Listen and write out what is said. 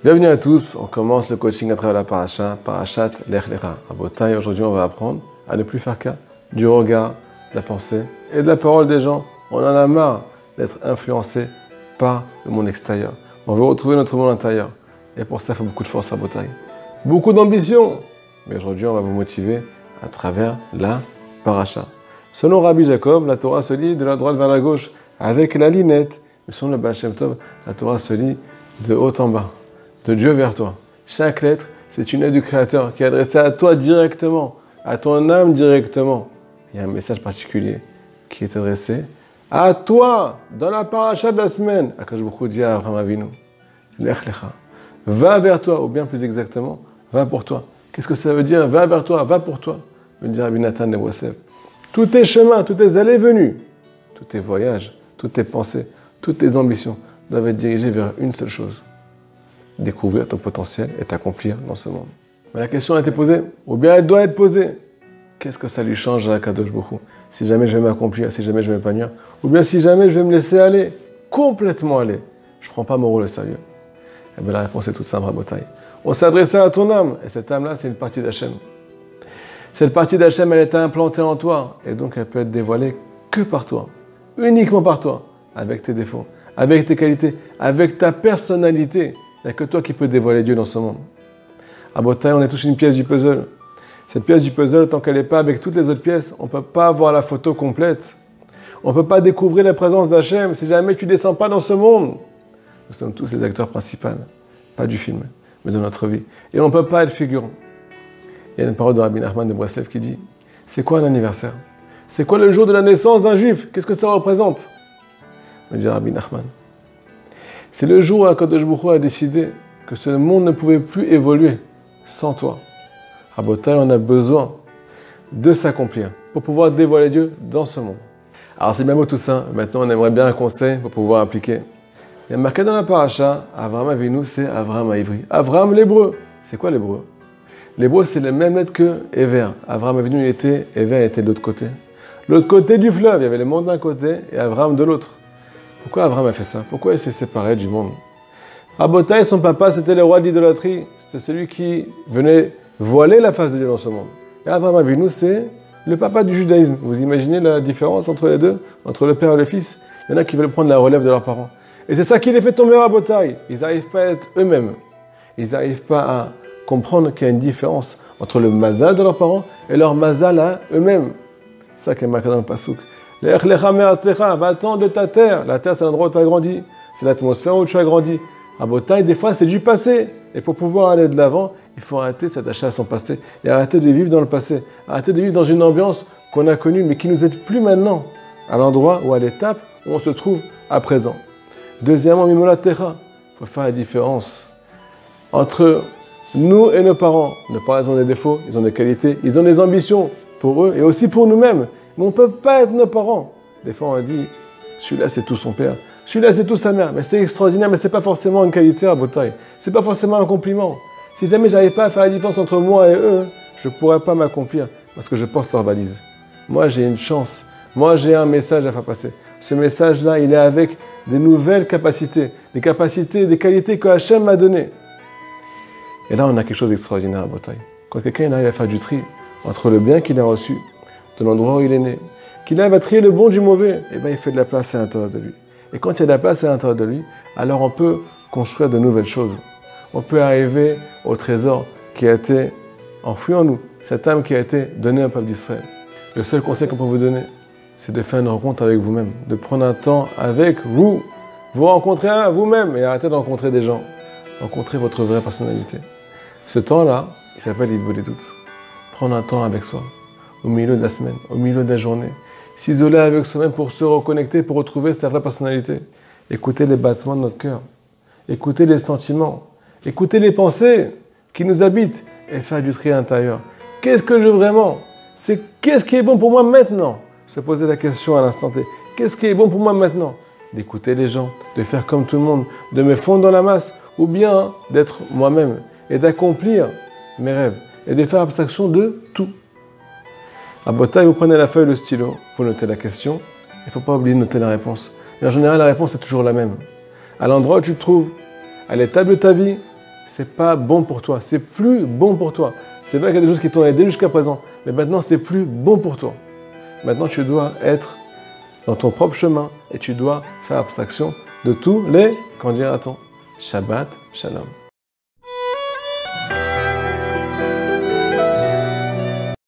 Bienvenue à tous, on commence le coaching à travers la paracha, Parashat Lech Lecha. Rabotai, aujourd'hui on va apprendre à ne plus faire cas du regard, de la pensée et de la parole des gens. On en a marre d'être influencé par le monde extérieur. On veut retrouver notre monde intérieur. Et pour ça, il faut beaucoup de force, Rabotai. Beaucoup d'ambition. Mais aujourd'hui, on va vous motiver à travers la paracha. Selon Rabbi Jacob, la Torah se lit de la droite vers la gauche avec la linette. Mais selon le Baal Shem Tov, la Torah se lit de haut en bas, de Dieu vers toi. Chaque lettre, c'est une lettre du Créateur qui est adressée à toi directement, à ton âme directement. Il y a un message particulier qui est adressé à toi, dans la paracha de la semaine. Akash Baruch Hu dit à Avraham Avinu, Lech Lecha, va vers toi, ou bien plus exactement, va pour toi. Qu'est-ce que ça veut dire? Va vers toi, va pour toi. Me dit Rabbi Nathan Nebrosev. Tous tes chemins, tous tes allées-venues, tous tes voyages, toutes tes pensées, toutes tes ambitions doivent être dirigées vers une seule chose. Découvrir ton potentiel et t'accomplir dans ce monde. Mais la question a été posée, ou bien elle doit être posée. Qu'est-ce que ça lui change à Kadosh Baruch Hu si jamais je vais m'accomplir, si jamais je vais m'épanouir, ou bien si jamais je vais me laisser aller, complètement aller, je ne prends pas mon rôle au sérieux. Eh bien la réponse est toute simple, Rabotai. On s'adressait à ton âme, et cette âme-là, c'est une partie d'Hachem. Cette partie d'Hachem, elle est implantée en toi, et donc elle peut être dévoilée que par toi, uniquement par toi, avec tes défauts, avec tes qualités, avec ta personnalité. Il n'y a que toi qui peux dévoiler Dieu dans ce monde. À Botaï, on est tous une pièce du puzzle. Cette pièce du puzzle, tant qu'elle n'est pas avec toutes les autres pièces, on ne peut pas avoir la photo complète. On ne peut pas découvrir la présence d'Hachem si jamais tu ne descends pas dans ce monde. Nous sommes tous les acteurs principaux, pas du film, mais de notre vie. Et on ne peut pas être figurant. Il y a une parole de Rabbi Nachman de Breslev qui dit, c'est quoi un anniversaire? C'est quoi le jour de la naissance d'un juif? Qu'est-ce que ça représente? Me dit Rabbi Nachman. C'est le jour où Akadosh Baruch Hu a décidé que ce monde ne pouvait plus évoluer sans toi. Rabotai, on a besoin de s'accomplir pour pouvoir dévoiler Dieu dans ce monde. Alors c'est bien beau tout ça, maintenant on aimerait bien un conseil pour pouvoir appliquer. Il y a marqué dans la paracha, Avraham Avinu, c'est Avraham à Ivri. Avraham l'hébreu, c'est quoi l'hébreu? L'hébreu c'est les mêmes lettres que Ever. Avraham Avinu était, Ever était de l'autre côté. L'autre côté du fleuve, il y avait le monde d'un côté et Avraham de l'autre. Pourquoi Avraham a fait ça? Pourquoi il s'est séparé du monde? Rabotai, son papa, c'était le roi d'idolâtrie. C'était celui qui venait voiler la face de Dieu dans ce monde. Et Avraham Avinu, c'est le papa du judaïsme. Vous imaginez la différence entre les deux, entre le père et le fils? Il y en a qui veulent prendre la relève de leurs parents. Et c'est ça qui les fait tomber à Rabotai. Ils n'arrivent pas à être eux-mêmes. Ils n'arrivent pas à comprendre qu'il y a une différence entre le mazal de leurs parents et leur mazal à eux-mêmes. C'est ça qui est marqué dans le pasouk. Lech lecha me'artzecha, va-t'en de ta terre. La terre, c'est l'endroit où tu as grandi. C'est l'atmosphère où tu as grandi. Rabotai, des fois, c'est du passé. Et pour pouvoir aller de l'avant, il faut arrêter de s'attacher à son passé et arrêter de vivre dans le passé. Arrêter de vivre dans une ambiance qu'on a connue, mais qui ne nous aide plus maintenant, à l'endroit ou à l'étape où on se trouve à présent. Deuxièmement, mimolatecha, il faut faire la différence entre nous et nos parents. Nos parents, ils ont des défauts, ils ont des qualités, ils ont des ambitions pour eux et aussi pour nous-mêmes. Mais on ne peut pas être nos parents. Des fois, on dit, celui-là, c'est tout son père. Celui-là, c'est tout sa mère. Mais c'est extraordinaire, mais ce n'est pas forcément une qualité à Botaï. Ce n'est pas forcément un compliment. Si jamais je n'arrive pas à faire la différence entre moi et eux, je ne pourrais pas m'accomplir parce que je porte leur valise. Moi, j'ai une chance. Moi, j'ai un message à faire passer. Ce message-là, il est avec des nouvelles capacités, des qualités que Hachem m'a données. Et là, on a quelque chose d'extraordinaire à Botaï. Quand quelqu'un arrive à faire du tri entre le bien qu'il a reçu, de l'endroit où il est né, qu'il arrive à trier le bon du mauvais, et bien il fait de la place à l'intérieur de lui. Et quand il y a de la place à l'intérieur de lui, alors on peut construire de nouvelles choses. On peut arriver au trésor qui a été enfoui en nous, cette âme qui a été donnée au peuple d'Israël. Le seul conseil qu'on peut vous donner, c'est de faire une rencontre avec vous-même, de prendre un temps avec vous, vous rencontrer à vous-même et arrêter de rencontrer des gens. Rencontrer votre vraie personnalité. Ce temps-là, il s'appelle l'Hidbout des doutes. Prendre un temps avec soi. Au milieu de la semaine, au milieu de la journée. S'isoler avec soi-même pour se reconnecter, pour retrouver sa vraie personnalité. Écouter les battements de notre cœur. Écouter les sentiments. Écouter les pensées qui nous habitent et faire du tri intérieur. Qu'est-ce que je veux vraiment? C'est qu'est-ce qui est bon pour moi maintenant? Se poser la question à l'instant T. Qu'est-ce qui est bon pour moi maintenant? D'écouter les gens, de faire comme tout le monde, de me fondre dans la masse, ou bien d'être moi-même et d'accomplir mes rêves et de faire abstraction de tout. À Botaï, vous prenez la feuille, le stylo, vous notez la question. Il ne faut pas oublier de noter la réponse. Et en général, la réponse est toujours la même. À l'endroit où tu te trouves, à l'étape de ta vie, c'est pas bon pour toi, c'est plus bon pour toi. C'est vrai qu'il y a des choses qui t'ont aidé jusqu'à présent, mais maintenant c'est plus bon pour toi. Maintenant tu dois être dans ton propre chemin et tu dois faire abstraction de tous les, qu'en dira-t-on, Shabbat Shalom.